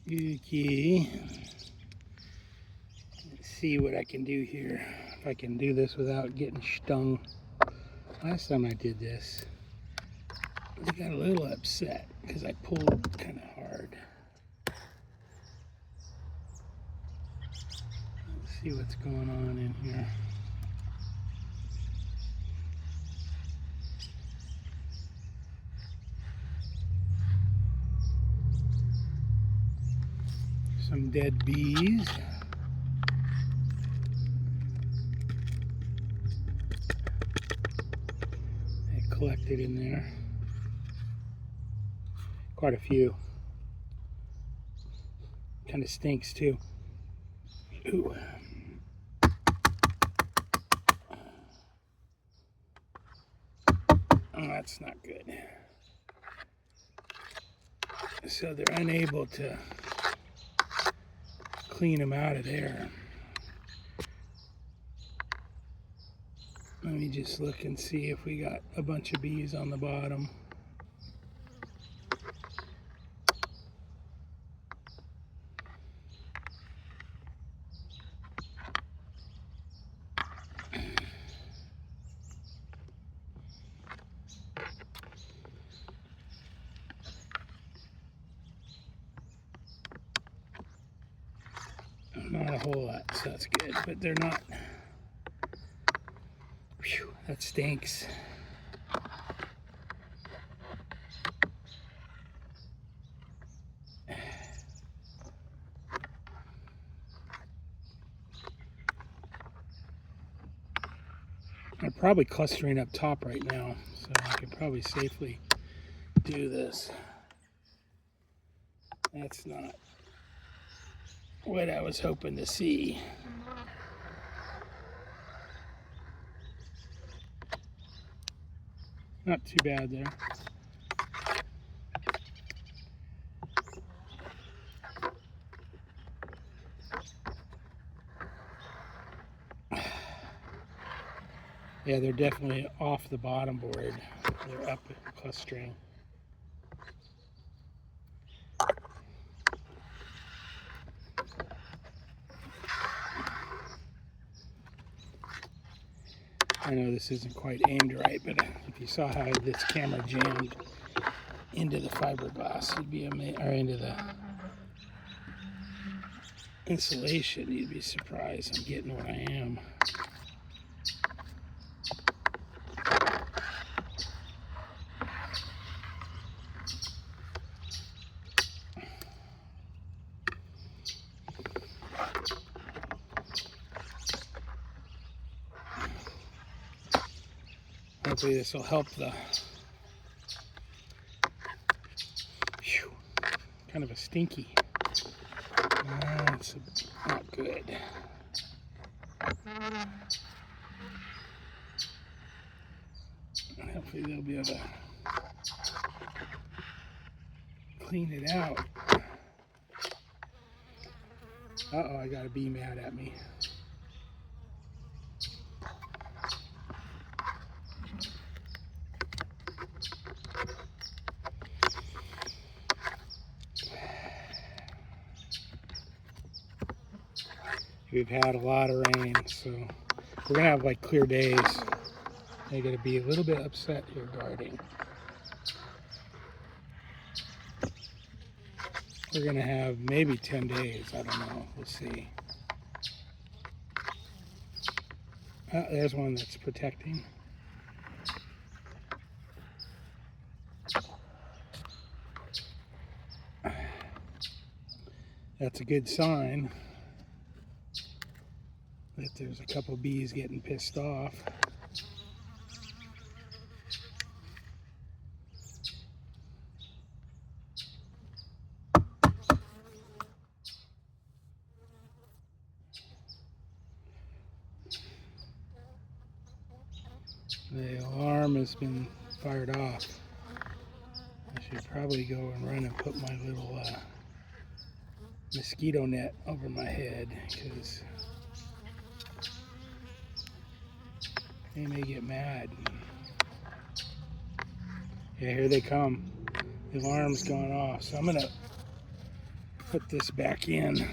Okay. Let's see what I can do here. If I can do this without getting stung. Last time I did this, I got a little upset because I pulled kind of hard. Let's see what's going on in here. Some dead bees. They collected in there. Quite a few. Kind of stinks too. Ooh. Oh, that's not good. So they're unable to clean them out of there. Let me just look and see if we got a bunch of bees on the bottom. Not a whole lot, so that's good, but they're not. Whew, that stinks. They're probably clustering up top right now, so I could probably safely do this. That's not what I was hoping to see. Not too bad there. Yeah, they're definitely off the bottom board. They're up clustering. I know this isn't quite aimed right, but if you saw how this camera jammed into the fiberglass, you'd be amazed, or into the insulation, you'd be surprised I'm getting what I am. Hopefully this will help the, whew, kind of a stinky. That's not good. Hopefully they'll be able to clean it out. Uh-oh, I got a bee mad at me. We've had a lot of rain, so we're gonna have like clear days. They're gonna be a little bit upset here guarding. We're gonna have maybe 10 days, I don't know, we'll see. There's one that's protecting. That's a good sign that there's a couple bees getting pissed off. The alarm has been fired off. I should probably go and run and put my little mosquito net over my head, because they may get mad. Yeah, here they come. The alarm's going off, so I'm gonna put this back in.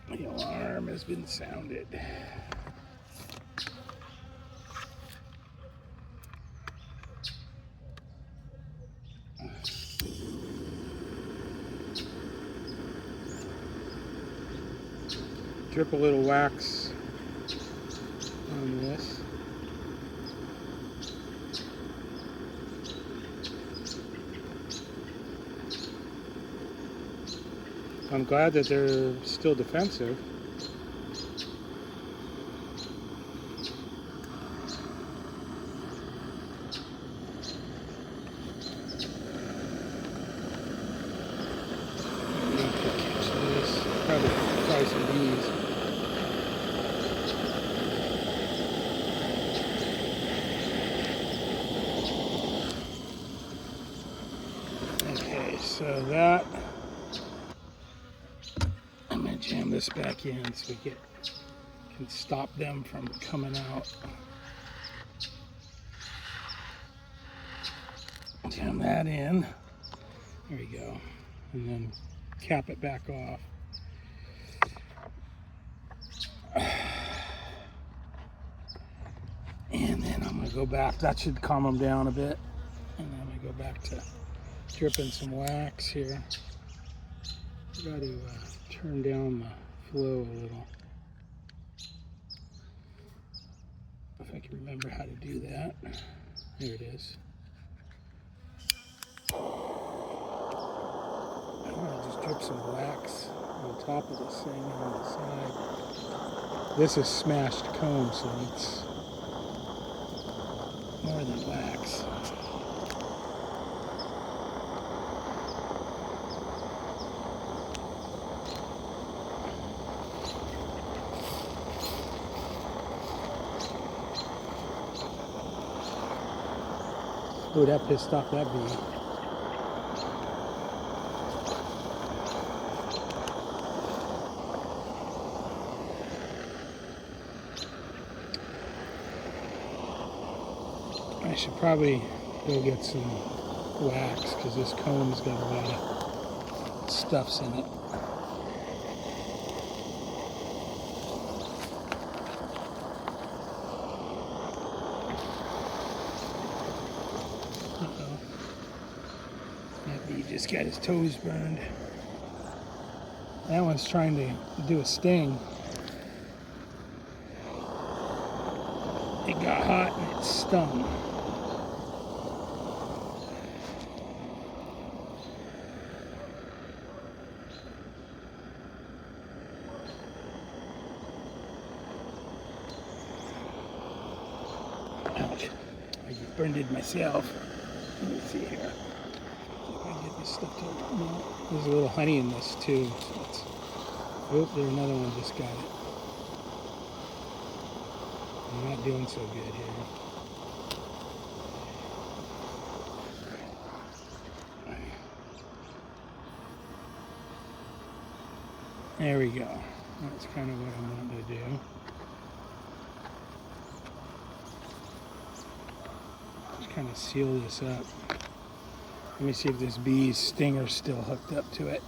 The alarm has been sounded. Drip a little wax on this. I'm glad that they're still defensive. Probably try some bees. Okay, so that, I'm going to jam this back in so we can stop them from coming out. Jam that in. There we go. And then cap it back off. And then I'm going to go back. That should calm them down a bit. And then I'm going to go back to dripping some wax here. Got to turn down the flow a little. If I can remember how to do that. There it is. I'm going to just drip some wax on top of this thing on the side. This is smashed comb, so it's more than wax. Oh, that pissed off that bee. I should probably go get some wax because this comb's got a lot of stuffs in it. Uh-oh. That bee just got his toes burned. That one's trying to do a sting. It got hot and it stung. Ouch. I just burned it myself. Let me see here. See if I can get this stuff to, no, there's a little honey in this too. So it's, oh, there's another one just got it. I'm not doing so good here. There we go. That's kind of what I'm wanting to do. Just kind of seal this up. Let me see if this bee's stinger's still hooked up to it.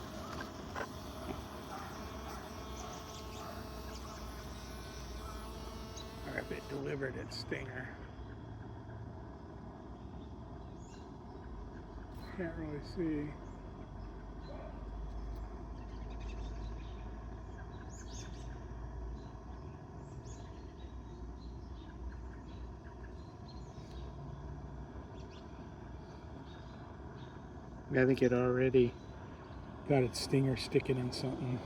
Or if it delivered its stinger. Can't really see. I think it already got its stinger sticking in something.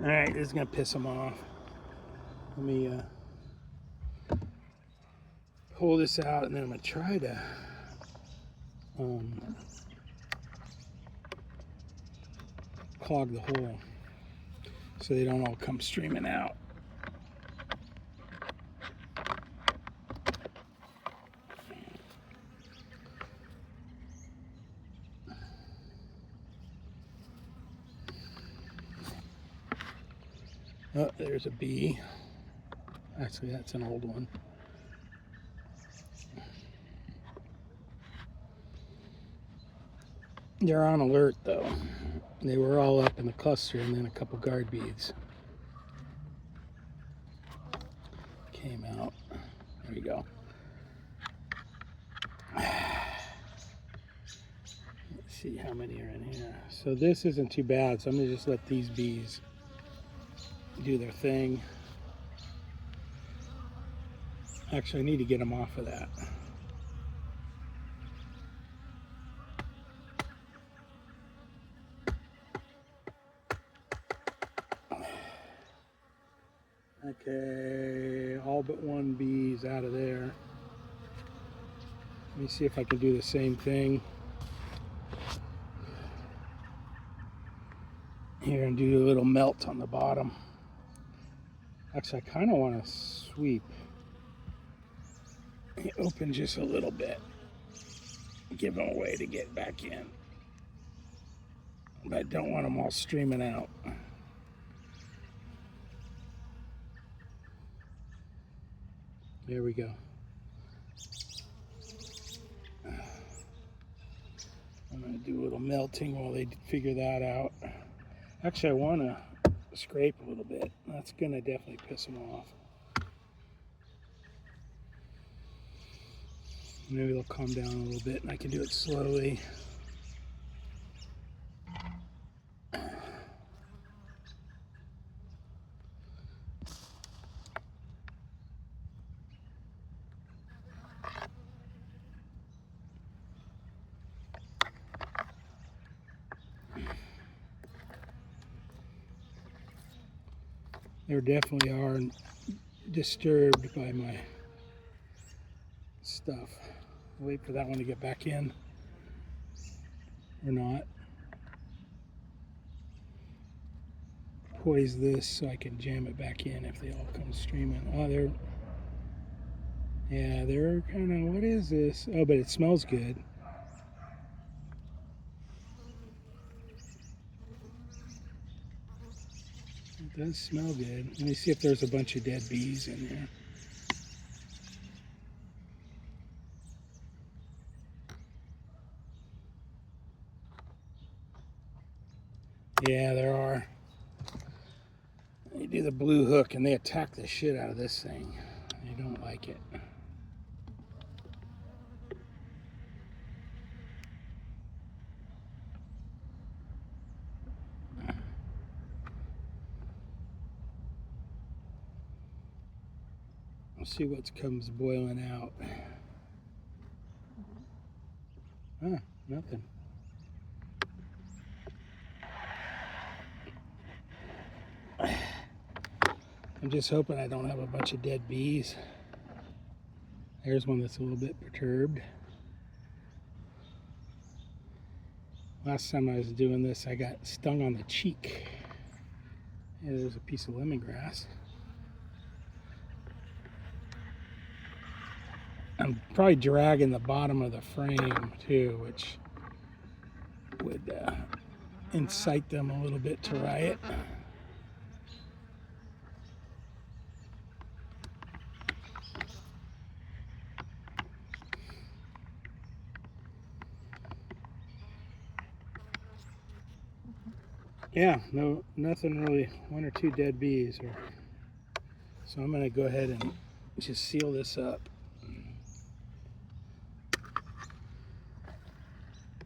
Alright, this is going to piss them off. Let me pull this out and then I'm going to try to clog the hole so they don't all come streaming out. Oh, there's a bee. Actually, that's an old one. They're on alert though. They were all up in the cluster, and then a couple guard beads came out. There we go. Let's see how many are in here. So this isn't too bad, so I'm gonna just let these bees do their thing. Actually, I need to get them off of that. Okay, all but one bee's out of there. Let me see if I can do the same thing here and do a little melt on the bottom. Actually, I kind of want to sweep it open just a little bit, give them a way to get back in, but I don't want them all streaming out. There we go. I'm going to do a little melting while they figure that out. Actually, I want to scrape a little bit. That's going to definitely piss them off. Maybe they'll calm down a little bit and I can do it slowly. They definitely are disturbed by my stuff. I'll wait for that one to get back in, or not. Poise this so I can jam it back in if they all come streaming. Oh, they're kind of, what is this? Oh, but it smells good. It does smell good. Let me see if there's a bunch of dead bees in there. Yeah, there are. They do the blue hook and they attack the shit out of this thing. They don't like it. We'll see what comes boiling out. Ah, nothing. I'm just hoping I don't have a bunch of dead bees. There's one that's a little bit perturbed. Last time I was doing this, I got stung on the cheek. Yeah, there's a piece of lemongrass. I'm probably dragging the bottom of the frame too, which would incite them a little bit to riot. Yeah, nothing really, one or two dead bees. So I'm going to go ahead and just seal this up.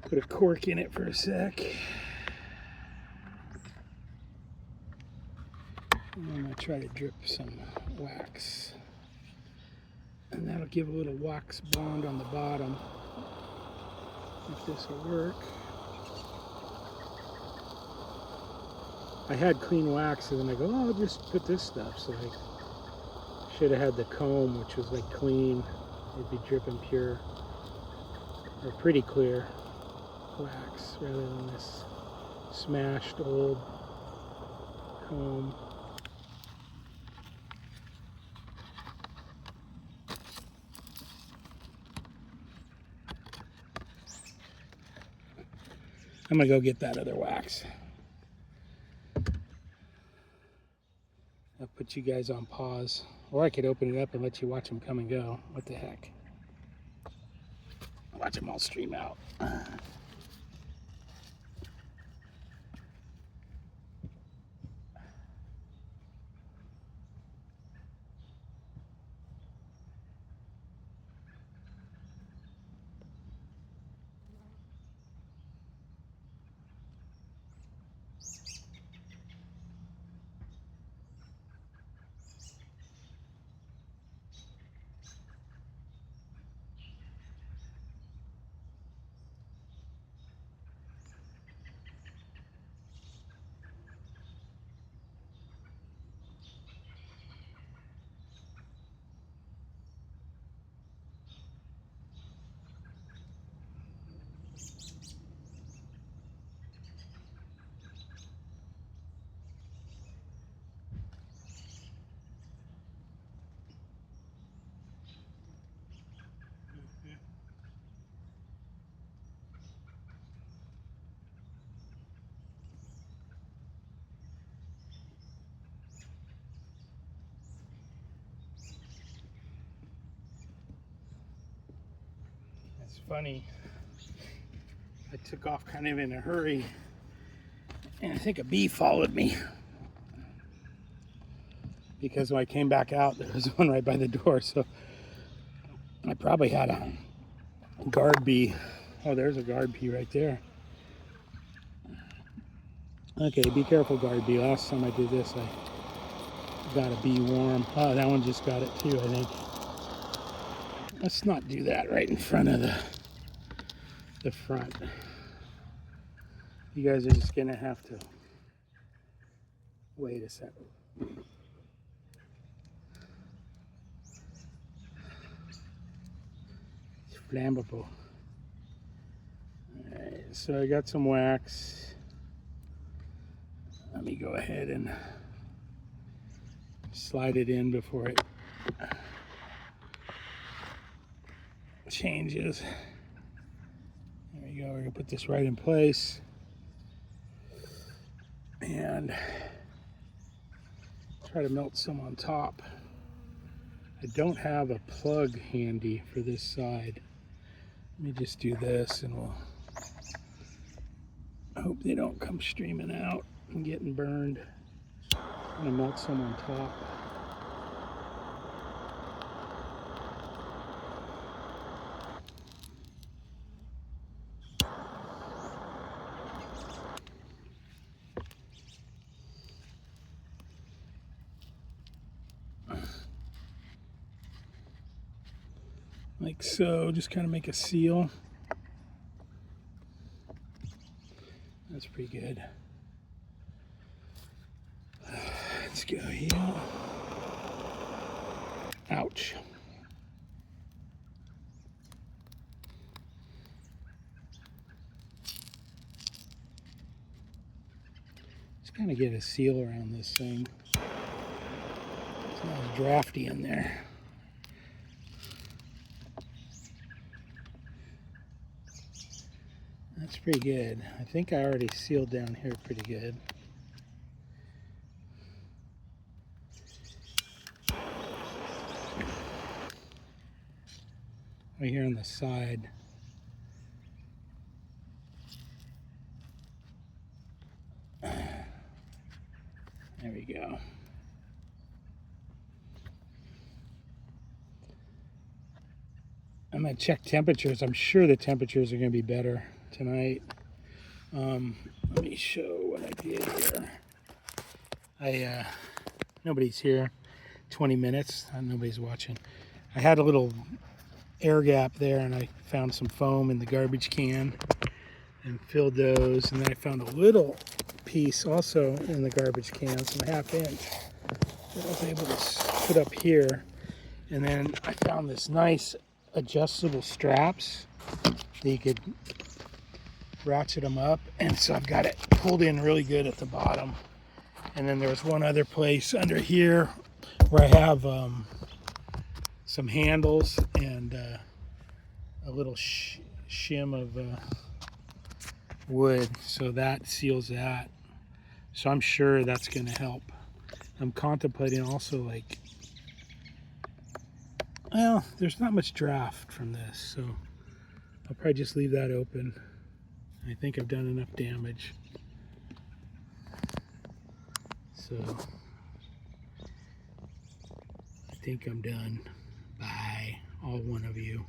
Put a cork in it for a sec. And I'm going to try to drip some wax. And that'll give a little wax bond on the bottom. If this will work. I had clean wax and then I go, oh, I'll just put this stuff. So I should have had the comb, which was like clean. It'd be dripping pure or pretty clear wax rather than this smashed old comb. I'm gonna go get that other wax. I'll put you guys on pause, or I could open it up and let you watch them come and go. What the heck? Watch them all stream out. funny. I took off kind of in a hurry, and I think a bee followed me. Because when I came back out, there was one right by the door, so I probably had a guard bee. Oh, there's a guard bee right there. Okay, be careful, guard bee. Last time I did this, I got a bee worm. Oh, that one just got it too, I think. Let's not do that right in front of the front. You guys are just gonna have to wait a second. It's flammable. Alright, so I got some wax. Let me go ahead and slide it in before it changes. There we go. We're gonna put this right in place. And try to melt some on top. I don't have a plug handy for this side. Let me just do this and we'll hope they don't come streaming out and getting burned. I'm gonna melt some on top. Like so, just kind of make a seal. That's pretty good. Let's go here. Ouch. Just kind of get a seal around this thing. It's not as drafty in there. That's pretty good. I think I already sealed down here pretty good. Right here on the side. There we go. I'm going to check temperatures. I'm sure the temperatures are going to be better tonight. Let me show what I did here. Nobody's here. 20 minutes. Nobody's watching. I had a little air gap there, and I found some foam in the garbage can and filled those. And then I found a little piece also in the garbage can, some 1/2 inch, that I was able to put up here. And then I found this nice adjustable straps that you could ratchet them up, and so I've got it pulled in really good at the bottom. And then there's one other place under here where I have some handles and a little shim of wood, so that seals that. So I'm sure that's going to help. I'm contemplating also, like, well, there's not much draft from this, so I'll probably just leave that open. I think I've done enough damage. So I think I'm done. Bye, all one of you.